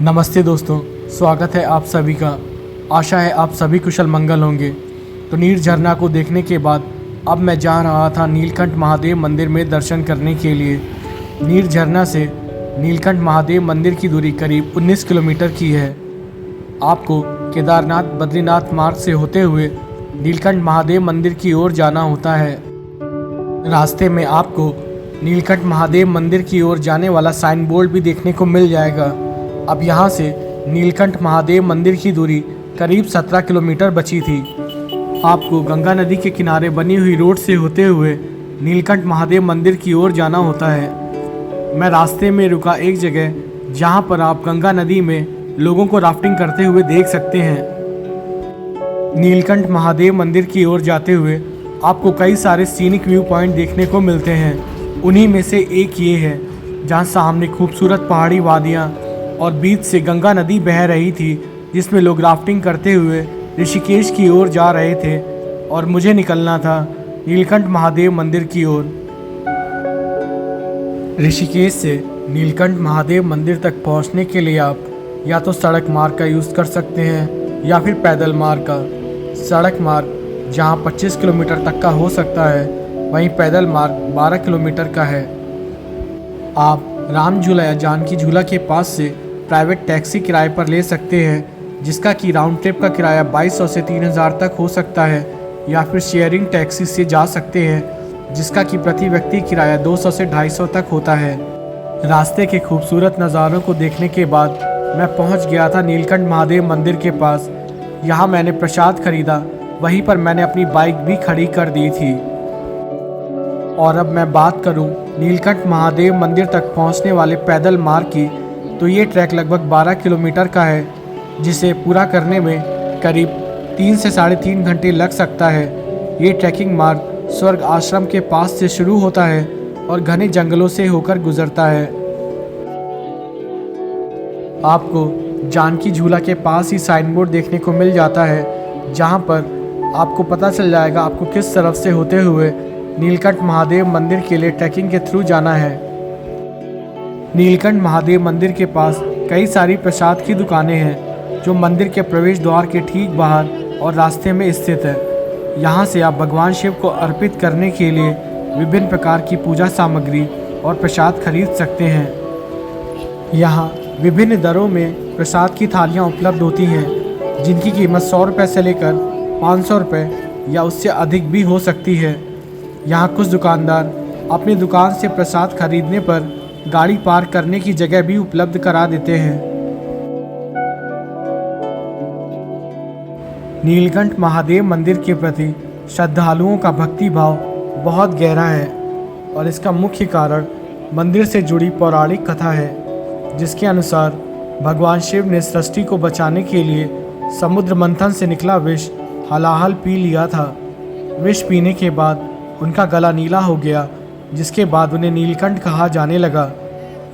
नमस्ते दोस्तों, स्वागत है आप सभी का। आशा है आप सभी कुशल मंगल होंगे। तो नीर झरना को देखने के बाद अब मैं जा रहा था नीलकंठ महादेव मंदिर में दर्शन करने के लिए। नीर झरना से नीलकंठ महादेव मंदिर की दूरी करीब 19 किलोमीटर की है। आपको केदारनाथ बद्रीनाथ मार्ग से होते हुए नीलकंठ महादेव मंदिर की ओर जाना होता है। रास्ते में आपको नीलकंठ महादेव मंदिर की ओर जाने वाला साइन बोर्ड भी देखने को मिल जाएगा। अब यहाँ से नीलकंठ महादेव मंदिर की दूरी करीब 17 किलोमीटर बची थी। आपको गंगा नदी के किनारे बनी हुई रोड से होते हुए नीलकंठ महादेव मंदिर की ओर जाना होता है। मैं रास्ते में रुका एक जगह जहाँ पर आप गंगा नदी में लोगों को राफ्टिंग करते हुए देख सकते हैं। नीलकंठ महादेव मंदिर की ओर जाते हुए आपको कई सारे सीनिक व्यू पॉइंट देखने को मिलते हैं। उन्हीं में से एक ये है जहाँ सामने खूबसूरत पहाड़ी वादियाँ और बीच से गंगा नदी बह रही थी, जिसमें लोग राफ्टिंग करते हुए ऋषिकेश की ओर जा रहे थे और मुझे निकलना था नीलकंठ महादेव मंदिर की ओर। ऋषिकेश से नीलकंठ महादेव मंदिर तक पहुंचने के लिए आप या तो सड़क मार्ग का यूज़ कर सकते हैं या फिर पैदल मार्ग का। सड़क मार्ग जहां 25 किलोमीटर तक का हो सकता है, वहीं पैदल मार्ग 12 किलोमीटर का है। आप राम झूला या जानकी झूला के पास से प्राइवेट टैक्सी किराए पर ले सकते हैं, जिसका कि राउंड ट्रिप का किराया 2200 से 3000 तक हो सकता है, या फिर शेयरिंग टैक्सी से जा सकते हैं, जिसका कि प्रति व्यक्ति किराया 200 से 250 तक होता है। रास्ते के खूबसूरत नज़ारों को देखने के बाद मैं पहुंच गया था नीलकंठ महादेव मंदिर के पास। यहाँ मैंने प्रसाद खरीदा, वहीं पर मैंने अपनी बाइक भी खड़ी कर दी थी। और अब मैं बात करूं नीलकंठ महादेव मंदिर तक पहुंचने वाले पैदल मार्ग की, तो ये ट्रैक लगभग 12 किलोमीटर का है, जिसे पूरा करने में करीब 3 से 3.5 घंटे लग सकता है। ये ट्रैकिंग मार्ग स्वर्ग आश्रम के पास से शुरू होता है और घने जंगलों से होकर गुजरता है। आपको जानकी झूला के पास ही साइन बोर्ड देखने को मिल जाता है, जहाँ पर आपको पता चल जाएगा आपको किस तरफ से होते हुए नीलकंठ महादेव मंदिर के लिए ट्रैकिंग के थ्रू जाना है। नीलकंठ महादेव मंदिर के पास कई सारी प्रसाद की दुकानें हैं, जो मंदिर के प्रवेश द्वार के ठीक बाहर और रास्ते में स्थित है। यहाँ से आप भगवान शिव को अर्पित करने के लिए विभिन्न प्रकार की पूजा सामग्री और प्रसाद खरीद सकते हैं। यहाँ विभिन्न दरों में प्रसाद की थालियाँ उपलब्ध होती हैं, जिनकी कीमत 100 रुपये से लेकर 500 रुपये या उससे अधिक भी हो सकती है। यहाँ कुछ दुकानदार अपनी दुकान से प्रसाद खरीदने पर गाड़ी पार्क करने की जगह भी उपलब्ध करा देते हैं। नीलकंठ महादेव मंदिर के प्रति श्रद्धालुओं का भक्ति भाव बहुत गहरा है, और इसका मुख्य कारण मंदिर से जुड़ी पौराणिक कथा है, जिसके अनुसार भगवान शिव ने सृष्टि को बचाने के लिए समुद्र मंथन से निकला विष हलाहल पी लिया था। विष पीने के बाद उनका गला नीला हो गया, जिसके बाद उन्हें नीलकंठ कहा जाने लगा।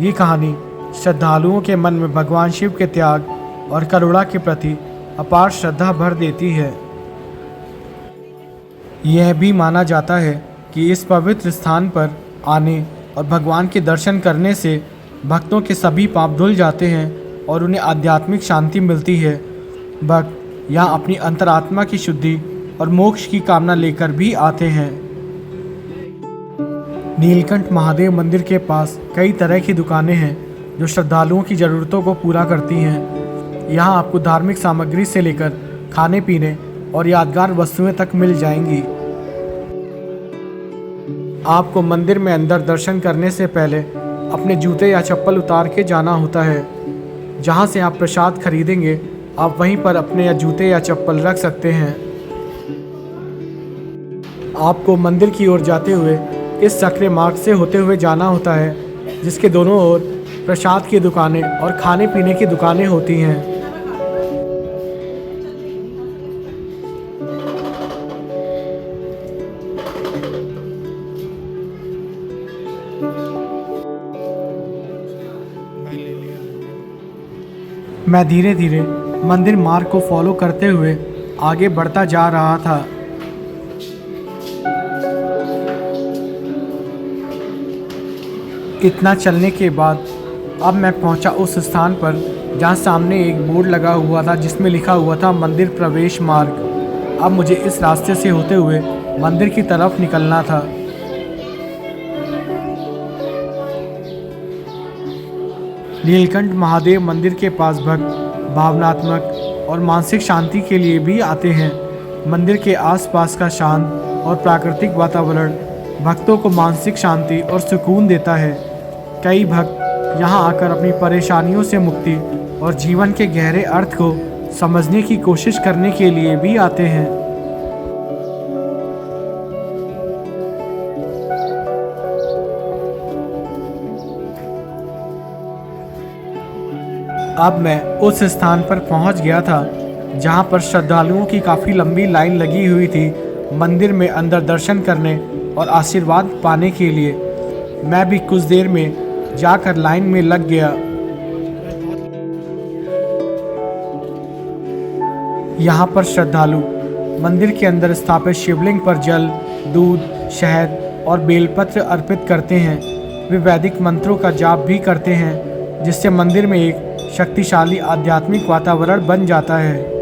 ये कहानी श्रद्धालुओं के मन में भगवान शिव के त्याग और करुणा के प्रति अपार श्रद्धा भर देती है। यह भी माना जाता है कि इस पवित्र स्थान पर आने और भगवान के दर्शन करने से भक्तों के सभी पाप धुल जाते हैं और उन्हें आध्यात्मिक शांति मिलती है। भक्त यहाँ अपनी अंतरात्मा की शुद्धि और मोक्ष की कामना लेकर भी आते हैं। नीलकंठ महादेव मंदिर के पास कई तरह की दुकानें हैं, जो श्रद्धालुओं की ज़रूरतों को पूरा करती हैं। यहाँ आपको धार्मिक सामग्री से लेकर खाने पीने और यादगार वस्तुएं तक मिल जाएंगी। आपको मंदिर में अंदर दर्शन करने से पहले अपने जूते या चप्पल उतार के जाना होता है। जहाँ से आप प्रसाद खरीदेंगे, आप वहीं पर अपने या जूते या चप्पल रख सकते हैं। आपको मंदिर की ओर जाते हुए इस सक्रिय मार्ग से होते हुए जाना होता है, जिसके दोनों ओर प्रसाद की दुकानें और खाने पीने की दुकानें होती हैं। मैं धीरे धीरे मंदिर मार्ग को फॉलो करते हुए आगे बढ़ता जा रहा था। इतना चलने के बाद अब मैं पहुंचा उस स्थान पर जहाँ सामने एक बोर्ड लगा हुआ था जिसमें लिखा हुआ था मंदिर प्रवेश मार्ग। अब मुझे इस रास्ते से होते हुए मंदिर की तरफ निकलना था। नीलकंठ महादेव मंदिर के पास भक्त भावनात्मक और मानसिक शांति के लिए भी आते हैं। मंदिर के आसपास का शांत और प्राकृतिक वातावरण भक्तों को मानसिक शांति और सुकून देता है। कई भक्त यहाँ आकर अपनी परेशानियों से मुक्ति और जीवन के गहरे अर्थ को समझने की कोशिश करने के लिए भी आते हैं। अब मैं उस स्थान पर पहुंच गया था जहां पर श्रद्धालुओं की काफ़ी लंबी लाइन लगी हुई थी मंदिर में अंदर दर्शन करने और आशीर्वाद पाने के लिए। मैं भी कुछ देर में जाकर लाइन में लग गया। यहाँ पर श्रद्धालु मंदिर के अंदर स्थापित शिवलिंग पर जल, दूध, शहद और बेलपत्र अर्पित करते हैं। वे वैदिक मंत्रों का जाप भी करते हैं जिससे मंदिर में एक शक्तिशाली आध्यात्मिक वातावरण बन जाता है।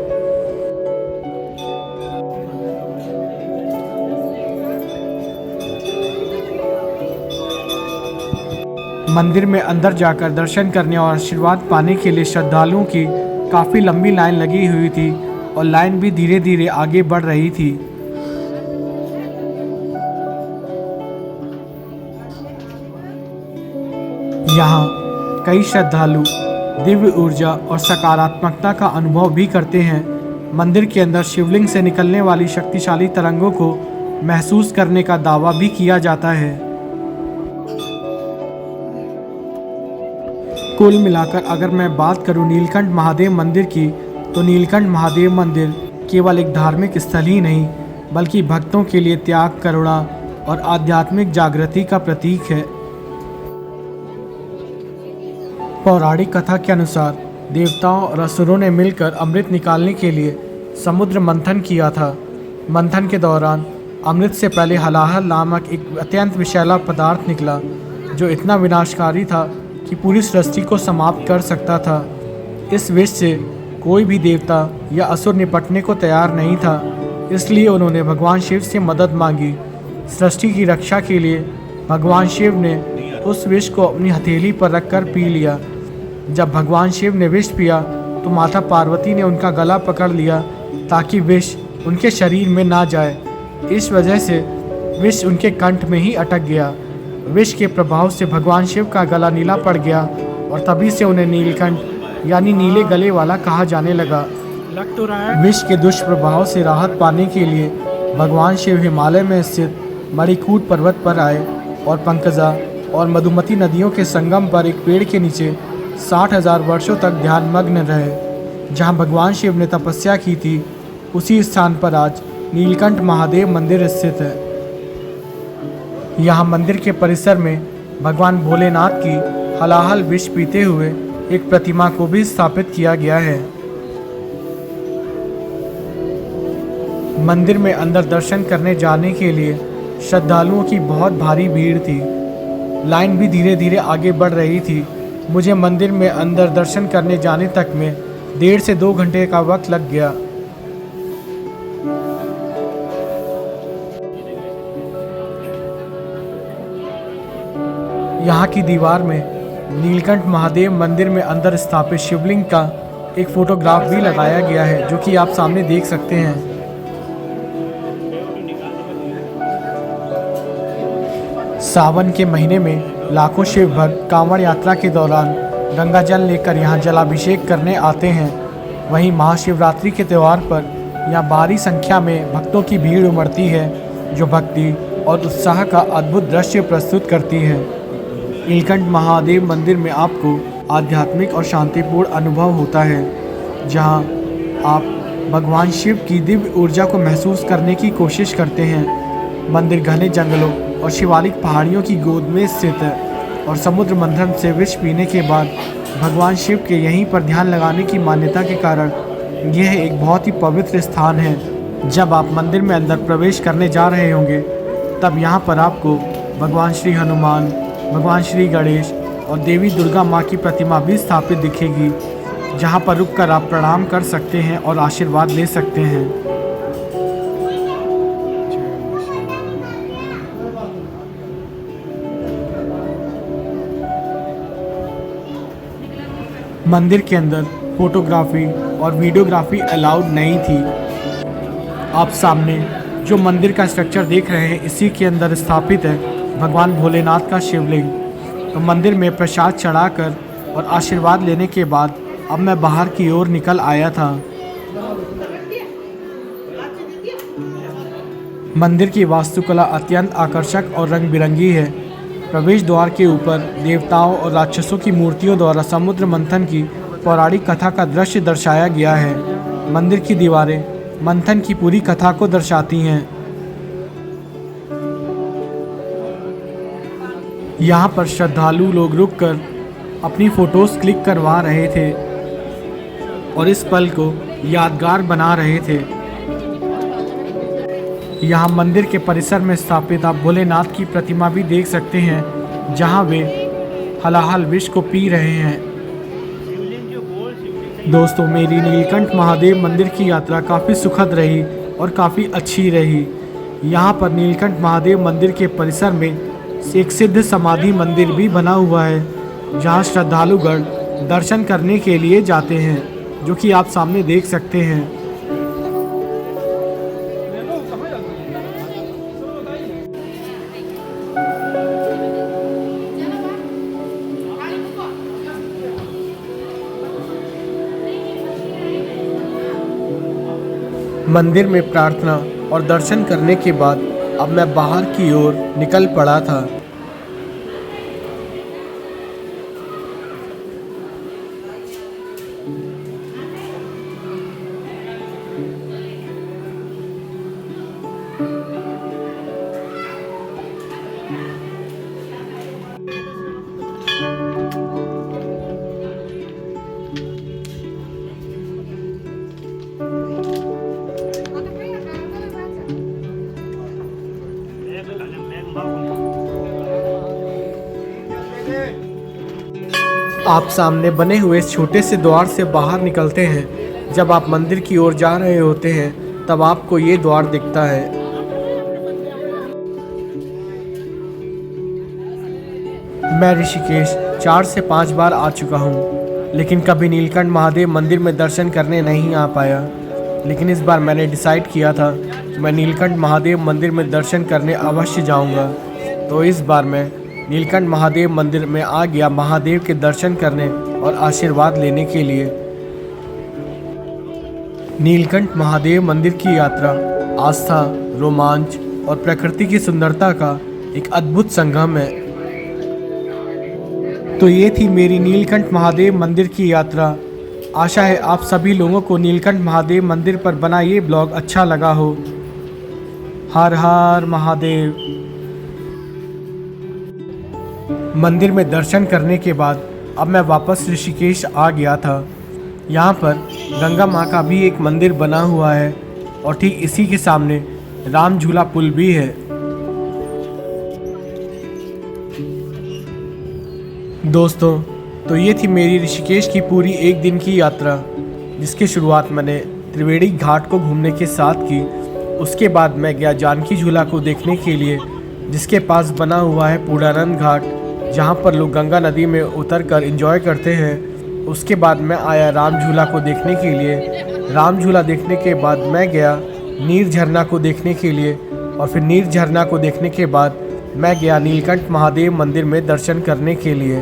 मंदिर में अंदर जाकर दर्शन करने और आशीर्वाद पाने के लिए श्रद्धालुओं की काफ़ी लंबी लाइन लगी हुई थी और लाइन भी धीरे धीरे आगे बढ़ रही थी। यहाँ कई श्रद्धालु दिव्य ऊर्जा और सकारात्मकता का अनुभव भी करते हैं। मंदिर के अंदर शिवलिंग से निकलने वाली शक्तिशाली तरंगों को महसूस करने का दावा भी किया जाता है। कुल मिलाकर अगर मैं बात करूं नीलकंठ महादेव मंदिर की, तो नीलकंठ महादेव मंदिर केवल एक धार्मिक स्थल ही नहीं बल्कि भक्तों के लिए त्याग, करुणा और आध्यात्मिक जागृति का प्रतीक है। पौराणिक कथा के अनुसार देवताओं और असुरों ने मिलकर अमृत निकालने के लिए समुद्र मंथन किया था। मंथन के दौरान अमृत से पहले हलाहल नामक एक अत्यंत विषैला पदार्थ निकला जो इतना विनाशकारी था कि पूरी सृष्टि को समाप्त कर सकता था। इस विष से कोई भी देवता या असुर निपटने को तैयार नहीं था, इसलिए उन्होंने भगवान शिव से मदद मांगी। सृष्टि की रक्षा के लिए भगवान शिव ने उस विष को अपनी हथेली पर रखकर पी लिया। जब भगवान शिव ने विष पिया तो माता पार्वती ने उनका गला पकड़ लिया ताकि विष उनके शरीर में ना जाए। इस वजह से विष उनके कंठ में ही अटक गया। विष के प्रभाव से भगवान शिव का गला नीला पड़ गया और तभी से उन्हें नीलकंठ यानी नीले गले वाला कहा जाने लगा। लग तो रहा है। विष के दुष्प्रभाव से राहत पाने के लिए भगवान शिव हिमालय में स्थित मणिकूट पर्वत पर आए और पंकजा और मधुमती नदियों के संगम पर एक पेड़ के नीचे 60,000 वर्षों तक ध्यानमग्न रहे। जहां भगवान शिव ने तपस्या की थी उसी स्थान पर आज नीलकंठ महादेव मंदिर स्थित है। यहाँ मंदिर के परिसर में भगवान भोलेनाथ की हलाहल विष पीते हुए एक प्रतिमा को भी स्थापित किया गया है। मंदिर में अंदर दर्शन करने जाने के लिए श्रद्धालुओं की बहुत भारी भीड़ थी। लाइन भी धीरे धीरे आगे बढ़ रही थी। मुझे मंदिर में अंदर दर्शन करने जाने तक में 1.5 से 2 घंटे का वक्त लग गया। यहाँ की दीवार में नीलकंठ महादेव मंदिर में अंदर स्थापित शिवलिंग का एक फोटोग्राफ भी लगाया गया है जो कि आप सामने देख सकते हैं। सावन के महीने में लाखों शिव भक्त कांवड़ यात्रा के दौरान गंगा जल लेकर यहाँ जलाभिषेक करने आते हैं। वहीं महाशिवरात्रि के त्यौहार पर यहाँ भारी संख्या में भक्तों की भीड़ उमड़ती है जो भक्ति और उत्साह का अद्भुत दृश्य प्रस्तुत करती है। नीलकंठ महादेव मंदिर में आपको आध्यात्मिक और शांतिपूर्ण अनुभव होता है जहाँ आप भगवान शिव की दिव्य ऊर्जा को महसूस करने की कोशिश करते हैं। मंदिर घने जंगलों और शिवालिक पहाड़ियों की गोद में स्थित है और समुद्र मंथन से विष पीने के बाद भगवान शिव के यहीं पर ध्यान लगाने की मान्यता के कारण यह एक बहुत ही पवित्र स्थान है। जब आप मंदिर में अंदर प्रवेश करने जा रहे होंगे तब यहाँ पर आपको भगवान श्री हनुमान, भगवान श्री गणेश और देवी दुर्गा माँ की प्रतिमा भी स्थापित दिखेगी। जहां पर रुककर आप प्रणाम कर सकते हैं और आशीर्वाद ले सकते हैं। मंदिर के अंदर फोटोग्राफी और वीडियोग्राफी अलाउड नहीं थी। आप सामने जो मंदिर का स्ट्रक्चर देख रहे हैं, इसी के अंदर स्थापित है भगवान भोलेनाथ का शिवलिंग। तो मंदिर में प्रसाद चढ़ाकर और आशीर्वाद लेने के बाद अब मैं बाहर की ओर निकल आया था। मंदिर की वास्तुकला अत्यंत आकर्षक और रंग बिरंगी है। प्रवेश द्वार के ऊपर देवताओं और राक्षसों की मूर्तियों द्वारा समुद्र मंथन की पौराणिक कथा का दृश्य दर्शाया गया है। मंदिर की दीवारें मंथन की पूरी कथा को दर्शाती हैं। यहाँ पर श्रद्धालु लोग रुककर अपनी फ़ोटोज़ क्लिक करवा रहे थे और इस पल को यादगार बना रहे थे। यहाँ मंदिर के परिसर में स्थापित आप भोलेनाथ की प्रतिमा भी देख सकते हैं, जहाँ वे हलाहल विष को पी रहे हैं। दोस्तों, मेरी नीलकंठ महादेव मंदिर की यात्रा काफ़ी सुखद रही और काफ़ी अच्छी रही। यहाँ पर नीलकंठ महादेव मंदिर के परिसर में एक सिद्ध समाधि मंदिर भी बना हुआ है, जहाँ श्रद्धालुगण दर्शन करने के लिए जाते हैं, जो कि आप सामने देख सकते हैं। मंदिर में प्रार्थना और दर्शन करने के बाद अब मैं बाहर की ओर निकल पड़ा था। आप सामने बने हुए इस छोटे से द्वार से बाहर निकलते हैं। जब आप मंदिर की ओर जा रहे होते हैं, तब आपको ये द्वार दिखता है। मैं ऋषिकेश 4 से 5 बार आ चुका हूँ, लेकिन कभी नीलकंठ महादेव मंदिर में दर्शन करने नहीं आ पाया। लेकिन इस बार मैंने डिसाइड किया था कि मैं नीलकंठ महादेव मंदिर में दर्शन करने अवश्य जाऊँगा। तो इस बार मैं नीलकंठ महादेव मंदिर में आ गया, महादेव के दर्शन करने और आशीर्वाद लेने के लिए। नीलकंठ महादेव मंदिर की यात्रा आस्था, रोमांच और प्रकृति की सुंदरता का एक अद्भुत संगम है। तो ये थी मेरी नीलकंठ महादेव मंदिर की यात्रा। आशा है आप सभी लोगों को नीलकंठ महादेव मंदिर पर बना ये ब्लॉग अच्छा लगा हो। हर हर महादेव। मंदिर में दर्शन करने के बाद अब मैं वापस ऋषिकेश आ गया था। यहाँ पर गंगा माँ का भी एक मंदिर बना हुआ है और ठीक इसी के सामने राम झूला पुल भी है। दोस्तों, तो ये थी मेरी ऋषिकेश की पूरी एक दिन की यात्रा, जिसकी शुरुआत मैंने त्रिवेणी घाट को घूमने के साथ की। उसके बाद मैं गया जानकी झूला को देखने के लिए, जिसके पास बना हुआ है पूर्णानंद घाट, जहाँ पर लोग गंगा नदी में उतरकर एंजॉय करते हैं। उसके बाद मैं आया राम झूला को देखने के लिए। राम झूला देखने के बाद मैं गया नीर झरना को देखने के लिए, और फिर नीर झरना को देखने के बाद मैं गया नीलकंठ महादेव मंदिर में दर्शन करने के लिए।